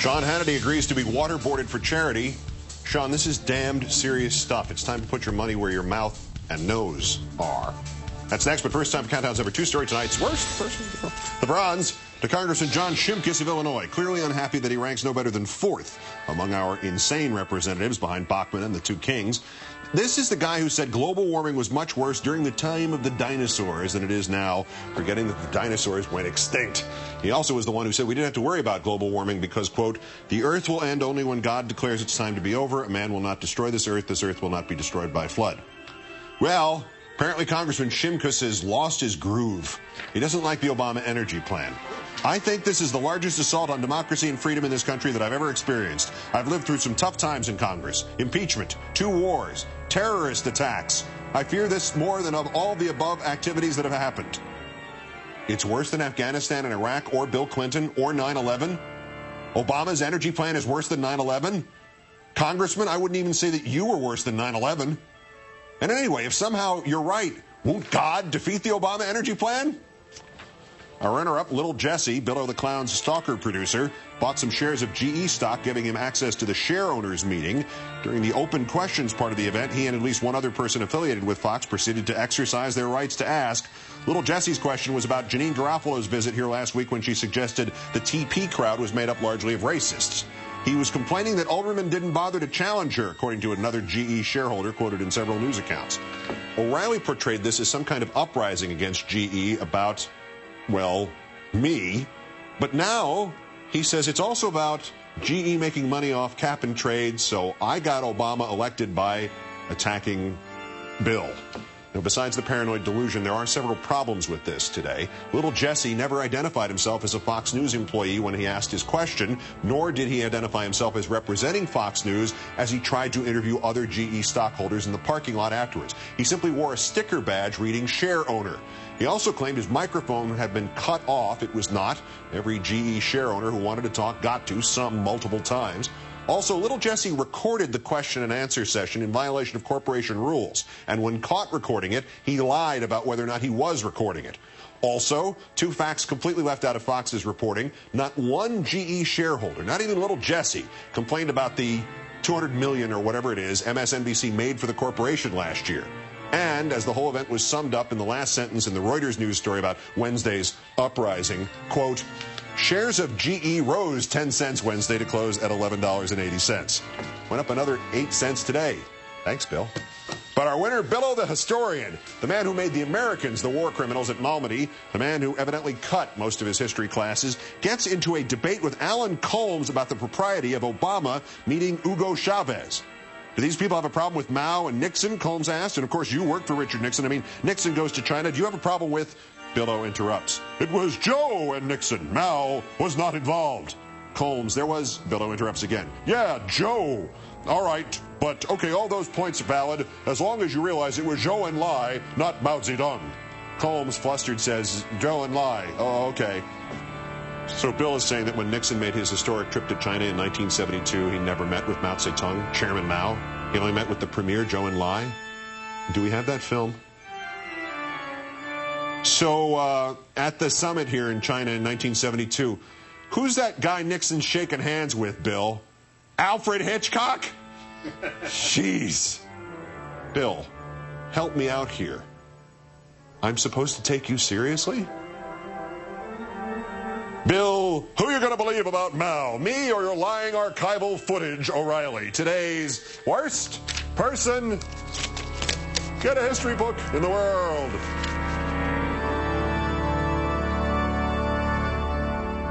Sean Hannity agrees to be waterboarded for charity. Sean, this is damned serious stuff. It's time to put your money where your mouth and nose are. That's next, but first time Countdown's number 2 story tonight's worst person. The bronze to Congressman John Shimkus of Illinois, clearly unhappy that he ranks no better than 4th among our insane representatives behind Bachmann and the two kings. This is the guy who said global warming was much worse during the time of the dinosaurs than it is now, forgetting that the dinosaurs went extinct. He also was the one who said we didn't have to worry about global warming because, quote, the earth will end only when God declares it's time to be over. A man will not destroy this earth will not be destroyed by flood. Well, apparently Congressman Shimkus has lost his groove. He doesn't like the Obama energy plan. I think this is the largest assault on democracy and freedom in this country that I've ever experienced. I've lived through some tough times in Congress. Impeachment, 2 wars, terrorist attacks. I fear this more than of all the above activities that have happened. It's worse than Afghanistan and Iraq or Bill Clinton or 9/11. Obama's energy plan is worse than 9/11. Congressman, I wouldn't even say that you were worse than 9/11. And anyway, if somehow you're right, won't God defeat the Obama energy plan? Our runner-up, Little Jesse, Billo the Clown's stalker producer, bought some shares of GE stock, giving him access to the share owners meeting. During the open questions part of the event, he and at least one other person affiliated with Fox proceeded to exercise their rights to ask. Little Jesse's question was about Janine Garofalo's visit here last week when she suggested the TP crowd was made up largely of racists. He was complaining that aldermen didn't bother to challenge her, according to another GE shareholder quoted in several news accounts. O'Reilly portrayed this as some kind of uprising against GE about, well, me. But now he says it's also about GE making money off cap and trade, so I got Obama elected by attacking Bill. Now, besides the paranoid delusion, there are several problems with this today. Little Jesse never identified himself as a Fox News employee when he asked his question, nor did he identify himself as representing Fox News as he tried to interview other GE stockholders in the parking lot afterwards. He simply wore a sticker badge reading share owner. He also claimed his microphone had been cut off. It was not. Every GE share owner who wanted to talk got to, some multiple times. Also, Little Jesse recorded the question and answer session in violation of corporation rules. And when caught recording it, he lied about whether or not he was recording it. Also, 2 facts completely left out of Fox's reporting. Not one GE shareholder, not even Little Jesse, complained about the $200 million or whatever it is MSNBC made for the corporation last year. And as the whole event was summed up in the last sentence in the Reuters news story about Wednesday's uprising, quote, shares of GE rose 10 cents Wednesday to close at $11.80. Went up another 8 cents today. Thanks, Bill. But our winner, Billo the historian, the man who made the Americans the war criminals at Malmedy, the man who evidently cut most of his history classes, gets into a debate with Alan Colmes about the propriety of Obama meeting Hugo Chavez. Do these people have a problem with Mao and Nixon? Colmes asked. And, of course, you worked for Richard Nixon. I mean, Nixon goes to China. Do you have a problem with... Billo interrupts. It was Joe and Nixon. Mao was not involved. Colmes, there was... Billo interrupts again. Yeah, Joe. All right, but, okay, all those points are valid as long as you realize it was Zhou Enlai, not Mao Zedong. Colmes, flustered, says, Zhou Enlai. Oh, okay. So Bill is saying that when Nixon made his historic trip to China in 1972, he never met with Mao Zedong, Chairman Mao. He only met with the premier, Zhou Enlai. Do we have that film? So at the summit here in China in 1972, who's that guy Nixon's shaking hands with, Bill? Alfred Hitchcock? Jeez. Bill, help me out here. I'm supposed to take you seriously? Bill, who are you going to believe about Mao? Me or your lying archival footage, O'Reilly? Today's worst person. Get a history book in the world.